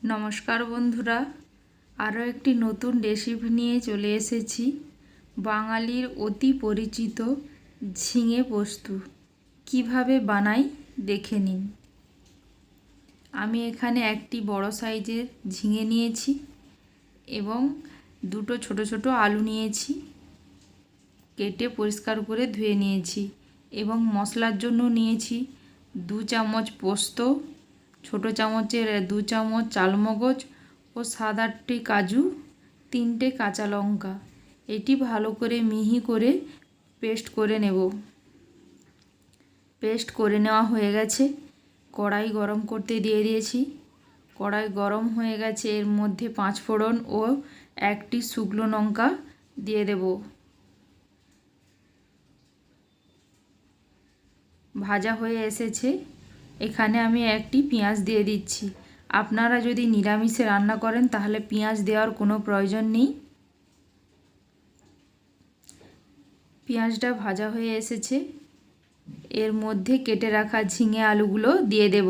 নমস্কার বন্ধুরা, আরও একটি নতুন রেসিপি নিয়ে চলে এসেছি। বাঙালির অতি পরিচিত ঝিঙে পোস্ত কিভাবে বানাই দেখে নিন। আমি এখানে একটি বড় সাইজের ঝিঙে নিয়েছি এবং দুটো ছোট ছোট আলু নিয়েছি, কেটে পরিষ্কার করে ধুয়ে নিয়েছি। এবং মশলার জন্য নিয়েছি 2 চামচ পোস্ত, ছোট চামচের 2 চামচ চালমগজ ও 7-8টি কাজু, 3টে কাঁচা লঙ্কা। এটি ভালো করে মিহি করে পেস্ট করে নেব। পেস্ট করে নেওয়া হয়ে গেছে। কড়াই গরম করতে দিয়ে দিয়েছি। কড়াই গরম হয়ে গেছে, এর মধ্যে 5 ফোড়ন ও 1টি শুকনো লঙ্কা দিয়ে দেব। ভাজা হয়ে এসেছে, এখানে আমি একটি পেঁয়াজ দিয়ে দিচ্ছি। আপনারা যদি নিরামিষে রান্না করেন তাহলে পেঁয়াজ দেওয়ার কোনো প্রয়োজন নেই। পেঁয়াজটা ভাজা হয়ে এসেছে, এর মধ্যে কেটে রাখা ঝিঙে আলুগুলো দিয়ে দেব।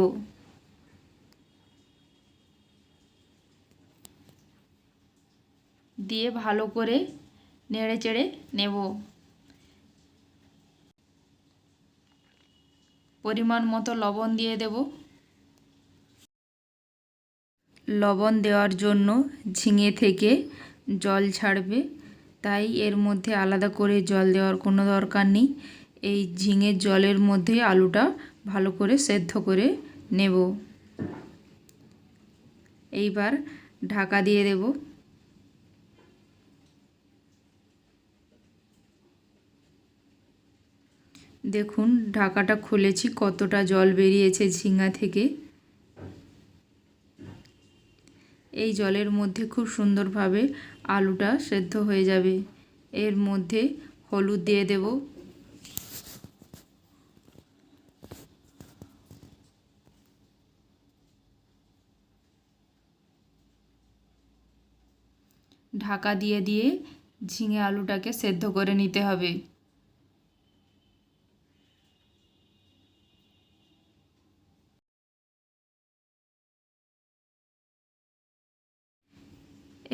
দিয়ে ভালো করে নেড়ে চেড়ে নেব। পরিমাণ মতো লবণ দিয়ে দেব। লবণ দেওয়ার জন্য ঝিঙে থেকে জল ছাড়বে, তাই এর মধ্যে আলাদা করে জল দেওয়ার কোনো দরকার নেই। এই ঝিঙের জলের মধ্যে আলুটা ভালো করে সেদ্ধ করে নেব। এইবার ঢাকা দিয়ে দেব। দেখুন ঢাকাটা খুলেছি, কতটা জল বেরিয়েছে ঝিঙা থেকে। এই জলের মধ্যে খুব সুন্দরভাবে আলুটা সেদ্ধ হয়ে যাবে। এর মধ্যে হলুদ দিয়ে দেব। ঢাকা দিয়ে দিয়ে ঝিঙে আলুটাকে সেদ্ধ করে নিতে হবে।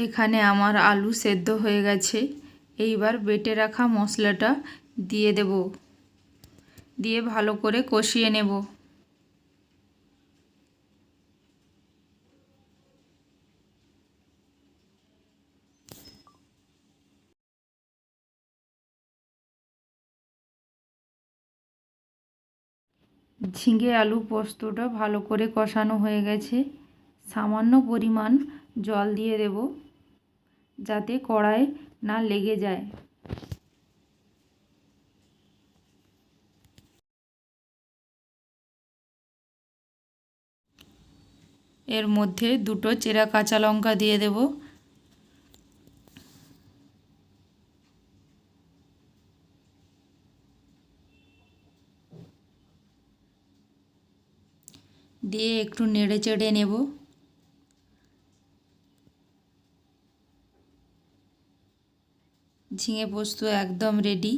এখানে আমার আলু সেদ্ধ হয়ে গেছে। এইবার বেটে রাখা মশলাটা দিয়ে দেব, দিয়ে ভালো করে কষিয়ে নেব। ঝিঙে আলু পোস্তটা ভালো করে কষানো হয়ে গেছে। সামান্য পরিমাণ জল দিয়ে দেব, যাতে কড়াই না লেগে যায়। এর মধ্যে 2টো চেরা কাঁচা লঙ্কা দিয়ে দেব। দিয়ে একটু নেড়ে চেড়ে নেব। ঝিঙে পোস্ত একদম রেডি।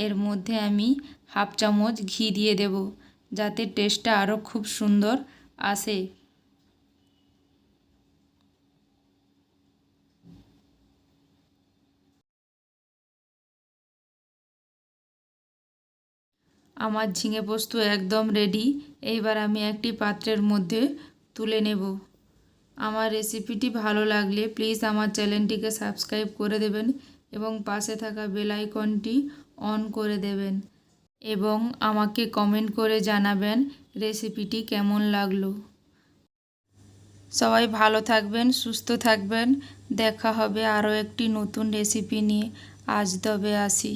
এর মধ্যে আমি 1/2 চামচ ঘি দিয়ে দেব, যাতে টেস্টটা আরও খুব সুন্দর আসে। আমার ঝিঙে পোস্ত একদম রেডি। এইবার আমি একটি পাত্রের মধ্যে তুলে নেব। আমার রেসিপিটি ভালো লাগলে প্লিজ আমার চ্যানেলটিকে সাবস্ক্রাইব করে দেবেন এবং পাশে থাকা বেল আইকনটি অন করে দেবেন এবং আমাকে কমেন্ট করে জানাবেন রেসিপিটি কেমন লাগলো। সবাই ভালো থাকবেন, সুস্থ থাকবেন। দেখা হবে আরও একটি নতুন রেসিপি নিয়ে। আজ তবে আসি।